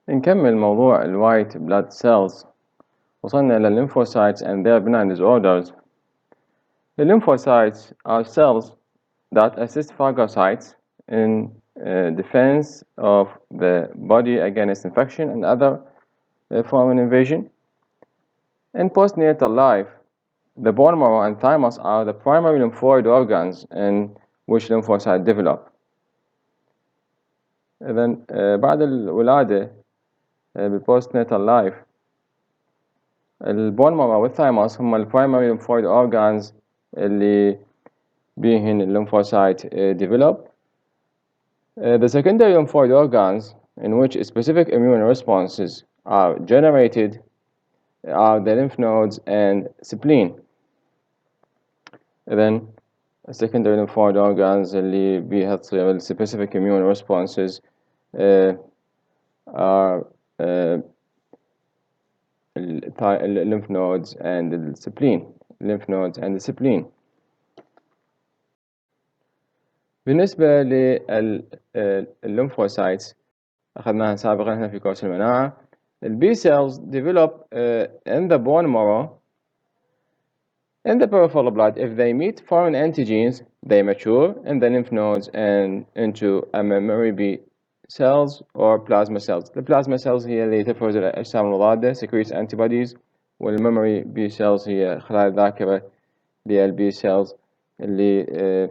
نكمل موضوع الوايت blood cells. وصلنا إلى lymphocytes and their benign disorders. The lymphocytes are cells that assist phagocytes in defense of the body against infection and other foreign invasion. In postnatal life, the bone marrow and thymus are the primary lymphoid organs in which lymphocytes develop. إذن بعد الولادة بالpostnatal life البون مارو والثايموس هم البرايمري lymphoid organs اللي بيهن الليمفوسايت develop. The secondary lymphoid organs in which specific immune responses are generated are the lymph nodes and spleen. Then secondary lymphoid organs اللي بيها تصير specific immune responses are lymph nodes and the spleen. Lymph nodes and the spleen. بالنسبة للليمفوسايتس أخذناها سابقا هنا في كورس المناعة. البي cells develop in the bone marrow in the peripheral blood. If they meet foreign antigens, they mature in the lymph nodes and into a memory B cells or plasma cells. The plasma cells هي اللي تفرز الأجسام المضادة secretes antibodies، والmemory B cells هي خلايا الذاكرة اللي هي البي cells اللي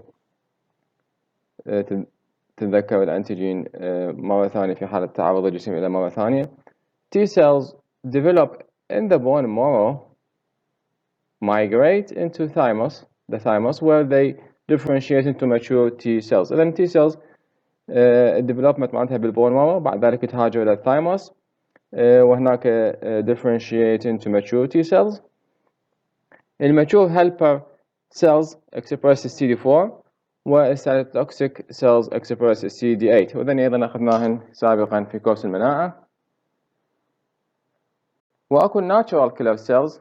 تتذكر الأنتيجين مرة ثانية في حالة تعرض الجسم إلى مرة ثانية. T cells develop in the bone marrow, migrate into the thymus, where they differentiate into mature T cells. إذن T cells الديفلوبمنت معناتها بالبون مارو، بعد ذلك تهاجر إلى الثايموس وهناك differentiate into mature T cells. الماتشور helper cells express CD4 والcytotoxic cells express CD8 وذن أيضا أخذناهن سابقا في كورس المناعة. وأكو natural killer cells.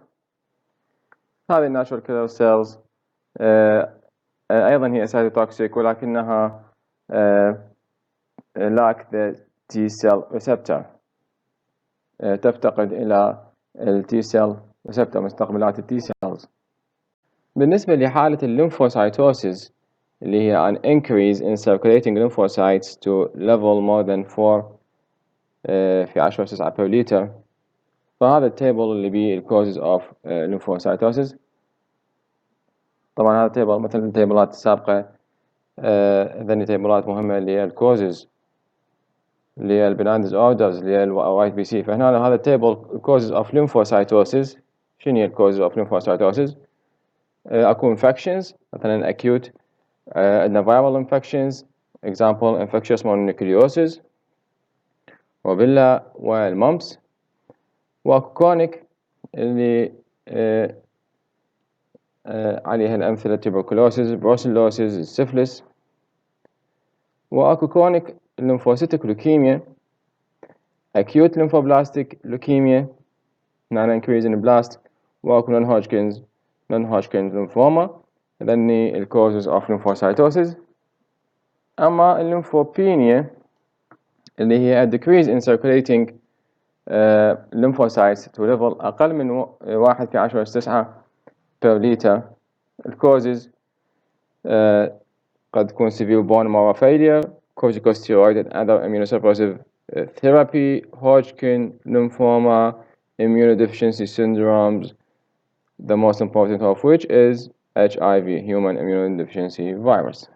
هذه natural killer cells أيضا هي cytotoxic ولكنها lack the T cell receptor. تفتقد إلى ال T cell receptor مستقبلات ال T cells. بالنسبة لحالة الليمفوسايتوسيس اللي هي an increase in circulating lymphocytes to level more than 4 في 10⁻⁹ per liter. فهذا التيبل اللي بيه causes of lymphocytosis. طبعا هذا التيبل مثل التيبلات السابقة ذني تيبلات مهمة اللي هي causes اللي هي benign disorders اللي هي white BC. فهنا هذا التيبل causes of lymphocytosis. شنو هي causes of lymphocytosis؟ أكو infections مثلا acute viral infections, example infectious mononucleosis وبيلا والممس. وأكو chronic اللي عليها الأمثلة tuberculosis, brucellosis, syphilis. وأكو chronic lymphocytic leukemia, acute lymphoblastic leukemia, non-increase in blast. وأكو non-Hodgkin's lymphoma. ذني ال causes of lymphocytosis. أما الليمفوبينيا اللي هي a decrease in circulating lymphocytes to level أقل من 1 في 10⁻⁹ per liter. ال causes قد تكون severe bone marrow failure, corticosteroid and other immunosuppressive therapy, Hodgkin lymphoma, immunodeficiency syndromes, the most important of which is HIV, human immunodeficiency virus.